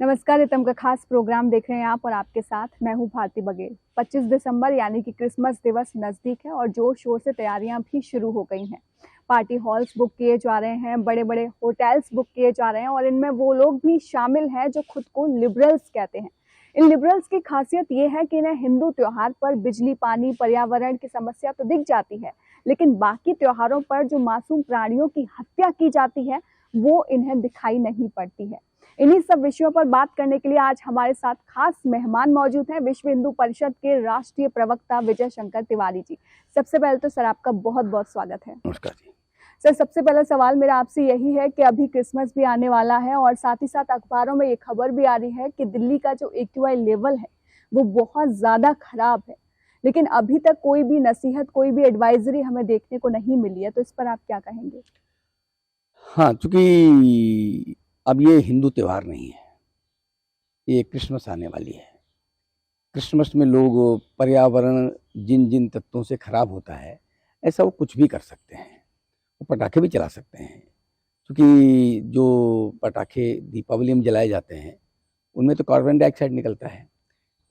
नमस्कार, रितम का खास प्रोग्राम देख रहे हैं आप और आपके साथ मैं हूं भारती बघेल। 25 दिसंबर यानी कि क्रिसमस दिवस नज़दीक है और जोर शोर से तैयारियां भी शुरू हो गई हैं। पार्टी हॉल्स बुक किए जा रहे हैं, बड़े बड़े होटल्स बुक किए जा रहे हैं और इनमें वो लोग भी शामिल हैं जो खुद को लिबरल्स कहते हैं। इन लिबरल्स की खासियत ये है कि इन्हें हिंदू त्योहार पर बिजली, पानी, पर्यावरण की समस्या तो दिख जाती है, लेकिन बाकी त्योहारों पर जो मासूम प्राणियों की हत्या की जाती है वो इन्हें दिखाई नहीं पड़ती है। इन्हीं सब विषयों पर बात करने के लिए आज हमारे साथ खास मेहमान मौजूद हैं, विश्व हिंदू परिषद के राष्ट्रीय प्रवक्ता विजय शंकर तिवारी जी। सबसे पहले तो सर आपका बहुत बहुत स्वागत है। नमस्कार जी। सर, सबसे पहला सवाल मेरा आपसे यही है कि अभी क्रिसमस भी आने वाला है और साथ ही साथ अखबारों में ये खबर भी आ रही है कि दिल्ली का जो AQI लेवल है वो बहुत ज्यादा खराब है, लेकिन अभी तक कोई भी नसीहत, कोई भी एडवाइजरी हमें देखने को नहीं मिली है, तो इस पर आप क्या कहेंगे? हाँ, चूंकि अब ये हिंदू त्योहार नहीं है, ये क्रिसमस आने वाली है। क्रिसमस में लोग पर्यावरण जिन जिन तत्वों से खराब होता है ऐसा वो कुछ भी कर सकते हैं, वो पटाखे भी चला सकते हैं। क्योंकि जो पटाखे दीपावली में जलाए जाते हैं उनमें तो कार्बन डाइऑक्साइड निकलता है,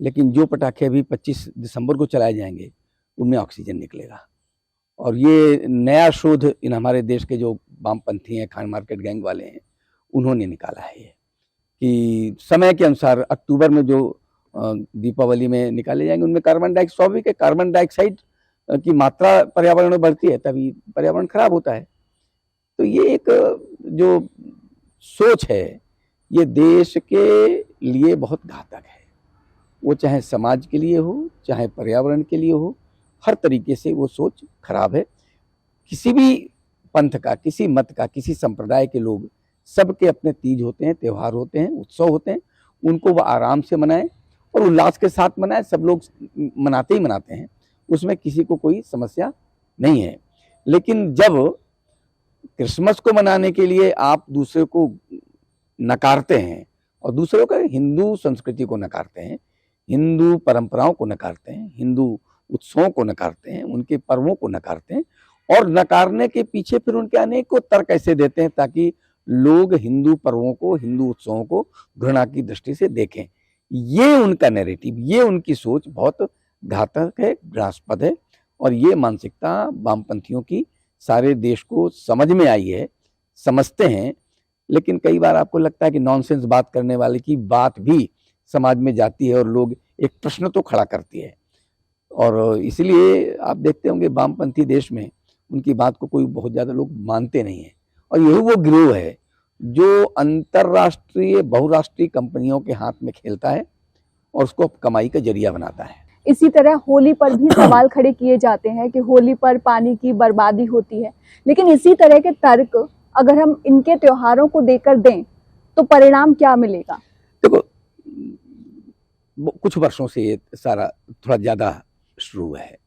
लेकिन जो पटाखे अभी 25 दिसंबर को चलाए जाएंगे उनमें ऑक्सीजन निकलेगा। और ये नया शोध इन हमारे देश के जो वामपंथी हैं, खान मार्केट गैंग वाले हैं, उन्होंने निकाला है ये कि समय के अनुसार अक्टूबर में जो दीपावली में निकाले जाएंगे उनमें कार्बन डाइऑक्साइड, स्वाभाविक है, कार्बन डाइऑक्साइड की मात्रा पर्यावरण में बढ़ती है तभी पर्यावरण खराब होता है। तो ये एक जो सोच है ये देश के लिए बहुत घातक है। वो चाहे समाज के लिए हो, चाहे पर्यावरण के लिए हो, हर तरीके से वो सोच खराब है। किसी भी पंथ का, किसी मत का, किसी संप्रदाय के लोग, सबके अपने तीज होते हैं, त्यौहार होते हैं, उत्सव होते हैं, उनको वह आराम से मनाएं और उल्लास के साथ मनाएं। सब लोग मनाते ही मनाते हैं, उसमें किसी को कोई समस्या नहीं है। लेकिन जब क्रिसमस को मनाने के लिए आप दूसरे को नकारते हैं और दूसरों का हिंदू संस्कृति को नकारते हैं, हिंदू परंपराओं को नकारते हैं, हिंदू उत्सवों को नकारते हैं, उनके पर्वों को नकारते हैं और नकारने के पीछे फिर उनके अनेकों तर्क ऐसे देते हैं ताकि लोग हिंदू पर्वों को, हिंदू उत्सवों को घृणा की दृष्टि से देखें। ये उनका नैरेटिव, ये उनकी सोच बहुत घातक है, घृणास्पद है और ये मानसिकता वामपंथियों की सारे देश को समझ में आई है, समझते हैं। लेकिन कई बार आपको लगता है कि नॉनसेंस बात करने वाले की बात भी समाज में जाती है और लोग एक प्रश्न तो खड़ा करती है। और इसलिए आप देखते होंगे वामपंथी देश में उनकी बात को कोई बहुत ज़्यादा लोग मानते नहीं है। और यही वो गिरोह है जो अंतरराष्ट्रीय बहुराष्ट्रीय कंपनियों के हाथ में खेलता है और उसको कमाई का जरिया बनाता है। इसी तरह होली पर भी सवाल खड़े किए जाते हैं कि होली पर पानी की बर्बादी होती है, लेकिन इसी तरह के तर्क अगर हम इनके त्योहारों को देकर दें तो परिणाम क्या मिलेगा? देखो, कुछ वर्षों से ये सारा थोड़ा ज़्यादा शुरू हुआ है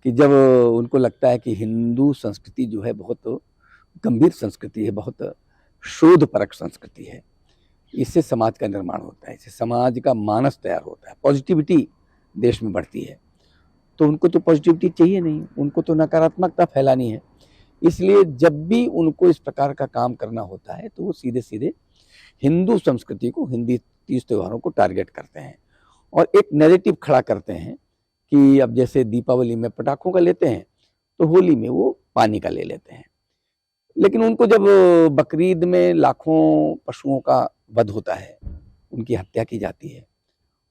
कि जब उनको लगता है कि हिंदू संस्कृति जो है बहुत गंभीर संस्कृति है, बहुत शोधपरक संस्कृति है, इससे समाज का निर्माण होता है, इससे समाज का मानस तैयार होता है, पॉजिटिविटी देश में बढ़ती है। तो उनको तो पॉजिटिविटी चाहिए नहीं, उनको तो नकारात्मकता फैलानी है। इसलिए जब भी उनको इस प्रकार का काम करना होता है तो वो सीधे सीधे हिंदू संस्कृति को, हिंदी तीज त्योहारों को टारगेट करते हैं और एक नैरेटिव खड़ा करते हैं कि अब जैसे दीपावली में पटाखों का लेते हैं तो होली में वो पानी का ले लेते हैं। लेकिन उनको जब बकरीद में लाखों पशुओं का वध होता है, उनकी हत्या की जाती है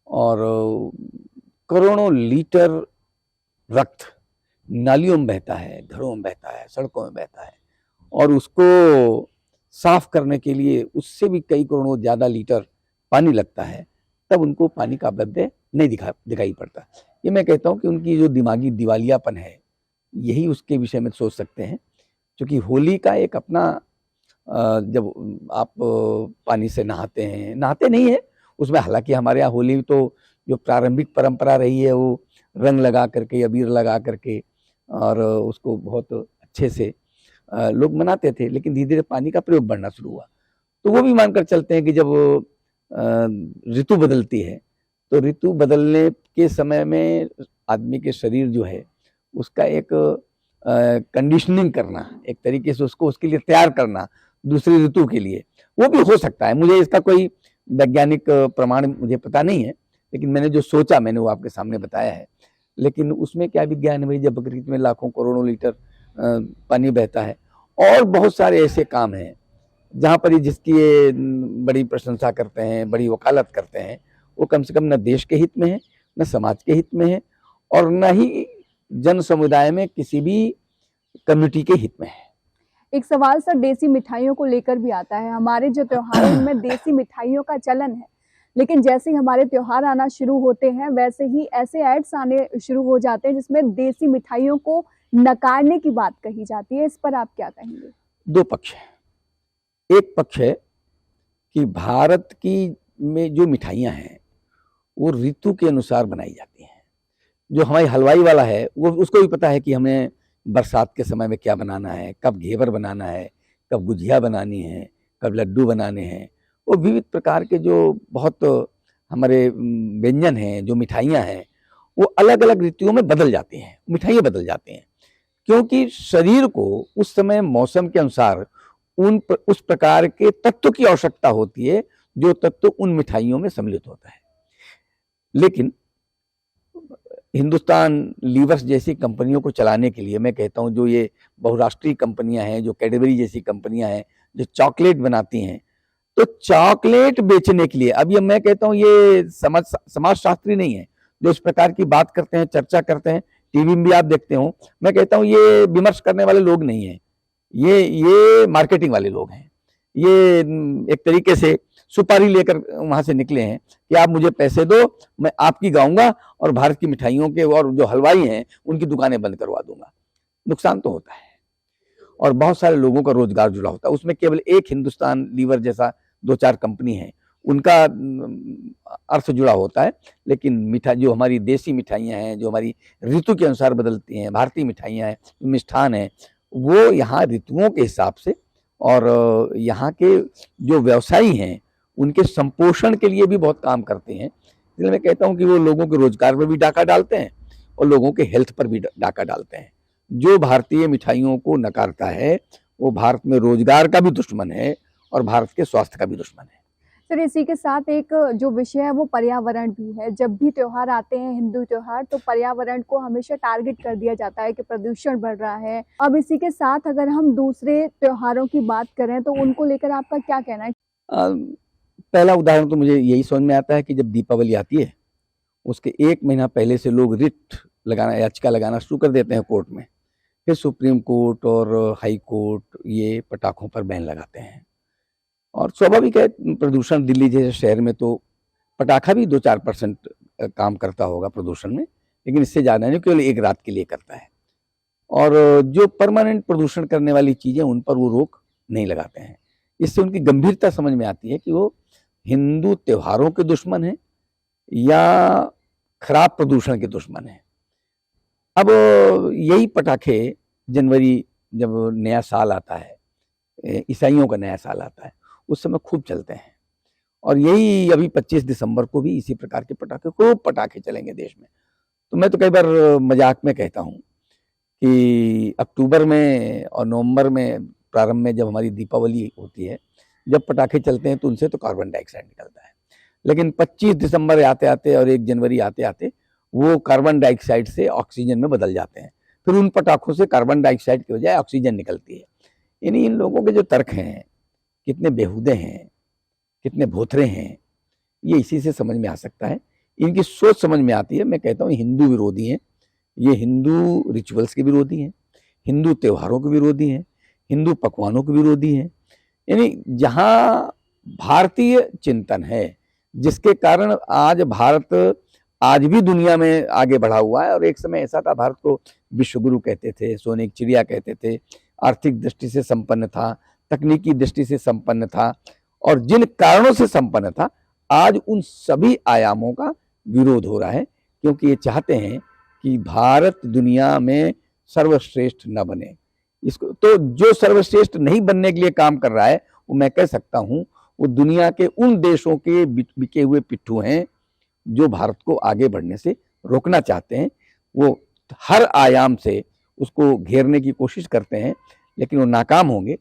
और करोड़ों लीटर रक्त नालियों में बहता है, घरों में बहता है, सड़कों में बहता है और उसको साफ करने के लिए उससे भी कई करोड़ों ज़्यादा लीटर पानी लगता है, तब उनको पानी का औचित्य नहीं दिखाई पड़ता। ये मैं कहता हूँ कि उनकी जो दिमागी दिवालियापन है यही उसके विषय में सोच सकते हैं। क्योंकि होली का एक अपना, जब आप पानी से नहाते हैं, नहाते नहीं है उसमें, हालांकि हमारे यहाँ होली तो जो प्रारंभिक परंपरा रही है वो रंग लगा करके, अबीर लगा करके और उसको बहुत अच्छे से लोग मनाते थे, लेकिन धीरे धीरे पानी का प्रयोग बढ़ना शुरू हुआ। तो वो भी मानकर चलते हैं कि जब ऋतु बदलती है तो ऋतु बदलने के समय में आदमी के शरीर जो है उसका एक कंडीशनिंग करना, एक तरीके से उसको उसके लिए तैयार करना दूसरी ऋतु के लिए, वो भी हो सकता है। मुझे इसका कोई वैज्ञानिक प्रमाण मुझे पता नहीं है, लेकिन मैंने जो सोचा मैंने वो आपके सामने बताया है। लेकिन उसमें क्या विज्ञान है भाई, जब बकरीद में लाखों करोड़ों लीटर पानी बहता है, और बहुत सारे ऐसे काम हैं जहाँ पर जिसकी ये बड़ी प्रशंसा करते हैं, बड़ी वकालत करते हैं, वो कम से कम न देश के हित में है, न समाज के हित में है, और न ही जन समुदाय में किसी भी कम्युनिटी के हित में है। एक सवाल सर देसी मिठाइयों को लेकर भी आता है। हमारे जो त्योहार हैं उनमें देसी मिठाइयों का चलन है, लेकिन जैसे ही हमारे त्योहार आना शुरू होते हैं वैसे ही ऐसे एड्स आने शुरू हो जाते हैं जिसमें देसी मिठाइयों को नकारने की बात कही जाती है। इस पर आप क्या कहेंगे? दो पक्ष है। एक पक्ष है कि भारत की में जो मिठाइयाँ हैं वो ऋतु के अनुसार बनाई जाती हैं। जो हमारी हलवाई वाला है वो उसको भी पता है कि हमें बरसात के समय में क्या बनाना है, कब घेवर बनाना है, कब गुजिया बनानी है, कब लड्डू बनाने हैं। वो विविध प्रकार के जो बहुत हमारे व्यंजन हैं, जो मिठाइयाँ हैं, वो अलग अलग ऋतुओं में बदल जाती हैं, मिठाइयाँ बदल जाती हैं, क्योंकि शरीर को उस समय मौसम के अनुसार उस प्रकार के तत्व की आवश्यकता होती है जो तत्व उन मिठाइयों में सम्मिलित होता है। लेकिन हिंदुस्तान लीवर्स जैसी कंपनियों को चलाने के लिए मैं कहता हूं, जो ये बहुराष्ट्रीय कंपनियां हैं, जो कैडबरी जैसी कंपनियां हैं, जो चॉकलेट बनाती हैं, तो चॉकलेट बेचने के लिए, अब ये मैं कहता हूं ये समाजशास्त्री नहीं है जो इस प्रकार की बात करते हैं, चर्चा करते हैं, टीवी में भी आप देखते हो, मैं कहता हूं ये विमर्श करने वाले लोग नहीं है, ये मार्केटिंग वाले लोग हैं। ये एक तरीके से सुपारी लेकर वहां से निकले हैं कि आप मुझे पैसे दो, मैं आपकी गाऊंगा और भारत की मिठाइयों के और जो हलवाई हैं उनकी दुकानें बंद करवा दूंगा। नुकसान तो होता है और बहुत सारे लोगों का रोजगार जुड़ा होता है उसमें। केवल एक हिंदुस्तान लीवर जैसा 2-4 कंपनी है उनका अर्थ जुड़ा होता है, लेकिन मिठाई जो हमारी देसी मिठाइयाँ हैं, जो हमारी ऋतु के अनुसार बदलती हैं, भारतीय मिठाइयाँ हैं, मिष्ठान है, वो यहाँ ऋतुओं के हिसाब से और यहाँ के जो व्यवसायी हैं उनके संपोषण के लिए भी बहुत काम करते हैं। इसलिए मैं कहता हूँ कि वो लोगों के रोजगार पर भी डाका डालते हैं और लोगों के हेल्थ पर भी डाका डालते हैं। जो भारतीय मिठाइयों को नकारता है वो भारत में रोजगार का भी दुश्मन है और भारत के स्वास्थ्य का भी दुश्मन है। सर इसी के साथ एक जो विषय है वो पर्यावरण भी है। जब भी त्योहार आते हैं, हिंदू त्योहार, तो पर्यावरण को हमेशा टारगेट कर दिया जाता है कि प्रदूषण बढ़ रहा है। अब इसी के साथ अगर हम दूसरे त्योहारों की बात करें तो उनको लेकर आपका क्या कहना है? पहला उदाहरण तो मुझे यही समझ में आता है कि जब दीपावली आती है उसके 1 महीना पहले से लोग रिट लगाना, याचिका लगाना शुरू कर देते हैं कोर्ट में। फिर सुप्रीम कोर्ट और हाई कोर्ट ये पटाखों पर बैन लगाते हैं। और स्वाभाविक है, प्रदूषण दिल्ली जैसे शहर में तो पटाखा भी 2-4% काम करता होगा प्रदूषण में, लेकिन इससे ज़्यादा नहीं, केवल एक रात के लिए करता है। और जो परमानेंट प्रदूषण करने वाली चीज़ें उन पर वो रोक नहीं लगाते हैं। इससे उनकी गंभीरता समझ में आती है कि वो हिंदू त्योहारों के दुश्मन है या खराब प्रदूषण के दुश्मन है। अब यही पटाखे जनवरी जब नया साल आता है, ईसाइयों का नया साल आता है, उस समय खूब चलते हैं। और यही अभी 25 दिसंबर को भी इसी प्रकार के पटाखे, खूब पटाखे चलेंगे देश में। तो मैं तो कई बार मजाक में कहता हूँ कि अक्टूबर में और नवंबर में प्रारंभ में जब हमारी दीपावली होती है, जब पटाखे चलते हैं तो उनसे तो कार्बन डाइऑक्साइड निकलता है, लेकिन 25 दिसंबर आते आते और 1 जनवरी आते आते वो कार्बन डाइऑक्साइड से ऑक्सीजन में बदल जाते हैं। फिर उन पटाखों से कार्बन डाइऑक्साइड की बजाय ऑक्सीजन निकलती है। यानी इन लोगों के जो तर्क हैं कितने बेहुदे हैं, कितने भोथरे हैं, ये इसी से समझ में आ सकता है। इनकी सोच समझ में आती है। मैं कहता हूँ हिंदू विरोधी हैं, ये हिंदू रिचुअल्स के विरोधी हैं, हिंदू त्योहारों के विरोधी हैं, हिंदू पकवानों के विरोधी हैं। यानी जहाँ भारतीय चिंतन है जिसके कारण आज भारत आज भी दुनिया में आगे बढ़ा हुआ है। और एक समय ऐसा था, भारत को विश्वगुरु कहते थे, सोने की चिड़िया कहते थे, आर्थिक दृष्टि से संपन्न था, तकनीकी दृष्टि से संपन्न था, और जिन कारणों से संपन्न था आज उन सभी आयामों का विरोध हो रहा है, क्योंकि ये चाहते हैं कि भारत दुनिया में सर्वश्रेष्ठ न बने। इसको तो जो सर्वश्रेष्ठ नहीं बनने के लिए काम कर रहा है वो मैं कह सकता हूँ वो दुनिया के उन देशों के बिके हुए पिट्ठू हैं जो भारत को आगे बढ़ने से रोकना चाहते हैं। वो हर आयाम से उसको घेरने की कोशिश करते हैं, लेकिन वो नाकाम होंगे,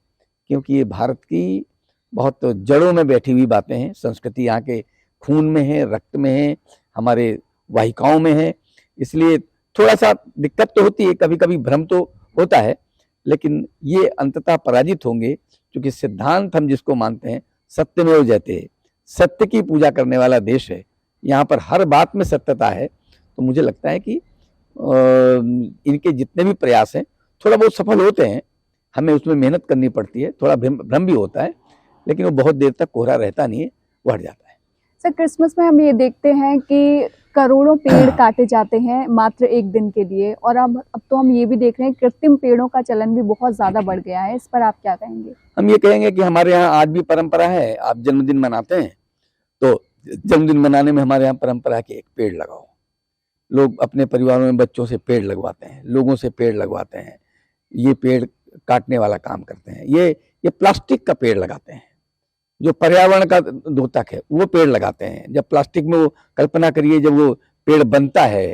क्योंकि ये भारत की बहुत जड़ों में बैठी हुई बातें हैं। संस्कृति यहाँ के खून में है, रक्त में है, हमारे वाहिकाओं में है। इसलिए थोड़ा सा दिक्कत तो होती है, कभी कभी भ्रम तो होता है, लेकिन ये अंततः पराजित होंगे, क्योंकि सिद्धांत हम जिसको मानते हैं सत्यमेव जयते, सत्य की पूजा करने वाला देश है। यहाँ पर हर बात में सत्यता है। तो मुझे लगता है कि इनके जितने भी प्रयास हैं थोड़ा बहुत सफल होते हैं। हमें उसमें मेहनत करनी पड़ती है, थोड़ा भ्रम भी होता है, लेकिन वो बहुत देर तक कोहरा रहता नहीं है, वो हट जाता है। सर, क्रिसमस में हम ये देखते हैं कि करोड़ों पेड़ काटे जाते हैं मात्र एक दिन के लिए, और अब तो हम ये भी देख रहे हैं कृत्रिम पेड़ों का चलन भी बहुत ज्यादा बढ़ गया है। इस पर आप क्या कहेंगे? हम ये कहेंगे कि हमारे यहाँ आज भी परंपरा है। आप जन्मदिन मनाते हैं तो जन्मदिन मनाने में हमारे यहाँ परंपरा है कि एक पेड़ लगाओ। लोग अपने परिवारों में बच्चों से पेड़ लगवाते हैं, लोगों से पेड़ लगवाते हैं। ये पेड़ काटने वाला काम करते हैं। ये प्लास्टिक का पेड़ लगाते हैं, जो पर्यावरण का द्योतक है वो पेड़ लगाते हैं। जब प्लास्टिक में वो कल्पना करिए, जब वो पेड़ बनता है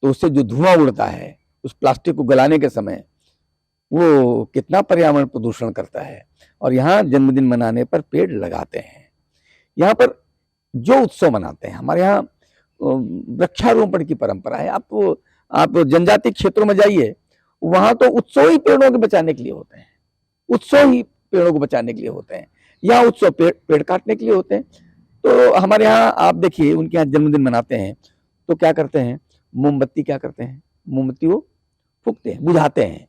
तो उससे जो धुआं उड़ता है उस प्लास्टिक को गलाने के समय, वो कितना पर्यावरण प्रदूषण करता है। और यहाँ जन्मदिन मनाने पर पेड़ लगाते हैं। यहाँ पर जो उत्सव मनाते हैं, हमारे यहाँ वृक्षारोपण की परंपरा है। आप जनजाति क्षेत्रों में जाइए, वहां तो उत्सव ही पेड़ों को बचाने के लिए होते हैं। उत्सव ही पेड़ों को बचाने के लिए होते हैं। यहाँ उत्सव पेड़ काटने के लिए होते हैं। तो हमारे यहाँ आप देखिए, उनके यहाँ जन्मदिन मनाते हैं तो क्या करते हैं, मोमबत्ती क्या करते हैं, मोमबत्ती वो फूकते हैं, बुझाते हैं।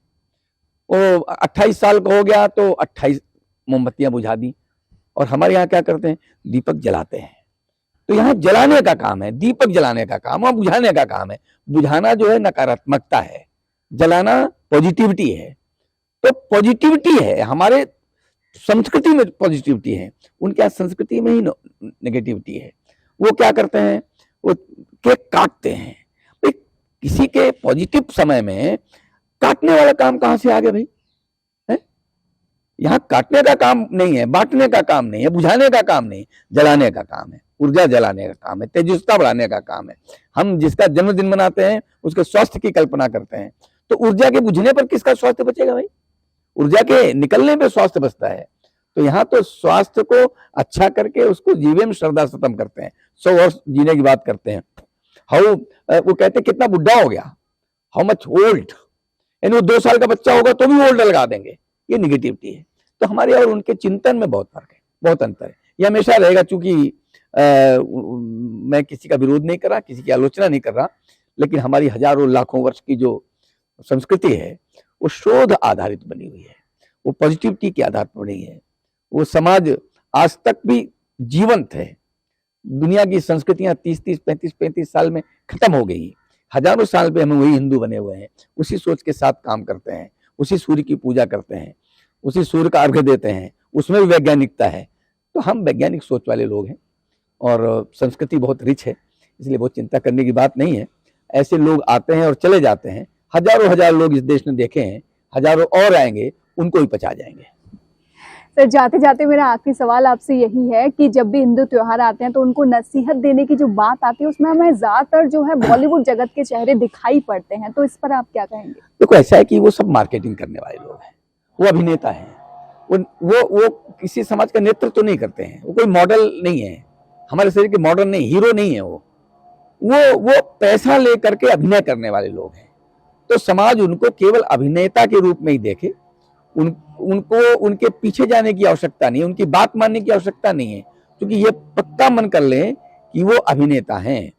वो 28 साल का हो गया तो 28 मोमबत्तियां बुझा दी। और हमारे यहाँ क्या करते हैं, दीपक जलाते हैं। तो यहाँ जलाने का काम है, दीपक जलाने का काम, वहां बुझाने का काम है। बुझाना जो है नकारात्मकता है, जलाना पॉजिटिविटी है। तो पॉजिटिविटी है, हमारे संस्कृति में पॉजिटिविटी है, उनके यहाँ संस्कृति में ही नेगेटिविटी है। वो क्या करते हैं, वो केक काटते हैं। भाई, किसी के पॉजिटिव समय में काटने वाला काम कहां से आ गया भाई? यहाँ काटने का काम नहीं है, बांटने का काम नहीं है, बुझाने का काम नहीं, जलाने का काम है, ऊर्जा जलाने का काम है, तेजस्विता बढ़ाने का काम है। हम जिसका जन्मदिन मनाते हैं उसके स्वास्थ्य की कल्पना करते हैं। तो ऊर्जा के बुझने पर किसका स्वास्थ्य बचेगा भाई? ऊर्जा के निकलने पे स्वास्थ्य बचता है। तो यहाँ तो स्वास्थ्य को अच्छा करके उसको जीवन श्रद्धा खत्म करते हैं। 100 वर्ष जीने की बात करते हैं। वो कहते हैं कितना बुढ़ा हो गया, हाउ मच ओल्ड, यानी वो 2 साल का बच्चा होगा तो भी ओल्ड लगा देंगे। ये निगेटिविटी है। तो हमारे और उनके चिंतन में बहुत फर्क है, बहुत अंतर है। ये हमेशा रहेगा, चूंकि मैं किसी का विरोध नहीं कर रहा, किसी की आलोचना नहीं कर रहा, लेकिन हमारी हजारों लाखों वर्ष की जो संस्कृति है वो शोध आधारित बनी हुई है, वो पॉजिटिविटी के आधार पर बनी है। वो समाज आज तक भी जीवंत है। दुनिया की संस्कृतियां 30-30, 35-35 साल में खत्म हो गई। हजारों साल पे हम वही हिंदू बने हुए हैं, उसी सोच के साथ काम करते हैं, उसी सूर्य की पूजा करते हैं, उसी सूर्य का अर्घ्य देते हैं, उसमें भी वैज्ञानिकता है। तो हम वैज्ञानिक सोच वाले लोग हैं और संस्कृति बहुत रिच है, इसलिए बहुत चिंता करने की बात नहीं है। ऐसे लोग आते हैं और चले जाते हैं, हजारों हजार लोग इस देश ने देखे हैं, हजारों और आएंगे, उनको ही पचा जाएंगे। सर, जाते जाते मेरा आखिरी सवाल आपसे यही है कि जब भी हिंदू त्योहार आते हैं तो उनको नसीहत देने की जो बात आती है उसमें हमें ज्यादातर जो है बॉलीवुड जगत के चेहरे दिखाई पड़ते हैं, तो इस पर आप क्या कहेंगे? देखो, ऐसा है कि वो सब मार्केटिंग करने वाले लोग हैं, वो अभिनेता हैं, वो किसी समाज का नेतृत्व तो नहीं करते हैं, वो कोई मॉडल नहीं है, हमारे शरीर के मॉडल नहीं, हीरो नहीं है। वो पैसा लेकर के अभिनय करने वाले लोग हैं। तो समाज उनको केवल अभिनेता के रूप में ही देखे, उनको उनके पीछे जाने की आवश्यकता नहीं है, उनकी बात मानने की आवश्यकता नहीं है, क्योंकि ये पक्का मन कर ले कि वो अभिनेता हैं,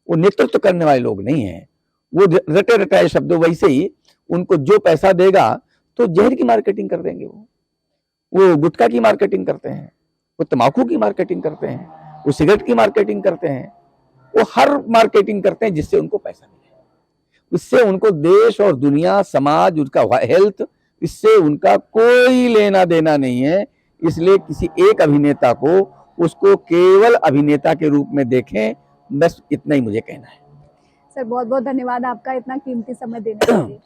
वो नेतृत्व करने वाले लोग नहीं हैं। वो रटे रटाए शब्दों, वैसे ही उनको जो पैसा देगा तो जहर की मार्केटिंग कर देंगे, वो गुटखा की मार्केटिंग करते हैं, वो तम्बाकू की मार्केटिंग करते हैं, वो सिगरेट की मार्केटिंग करते हैं, वो हर मार्केटिंग करते हैं जिससे उनको पैसा मिले। इससे उनको देश और दुनिया, समाज, उनका हेल्थ, इससे उनका कोई लेना देना नहीं है। इसलिए किसी एक अभिनेता को उसको केवल अभिनेता के रूप में देखें, बस इतना ही मुझे कहना है। सर, बहुत बहुत धन्यवाद आपका इतना कीमती समय देने के लिए।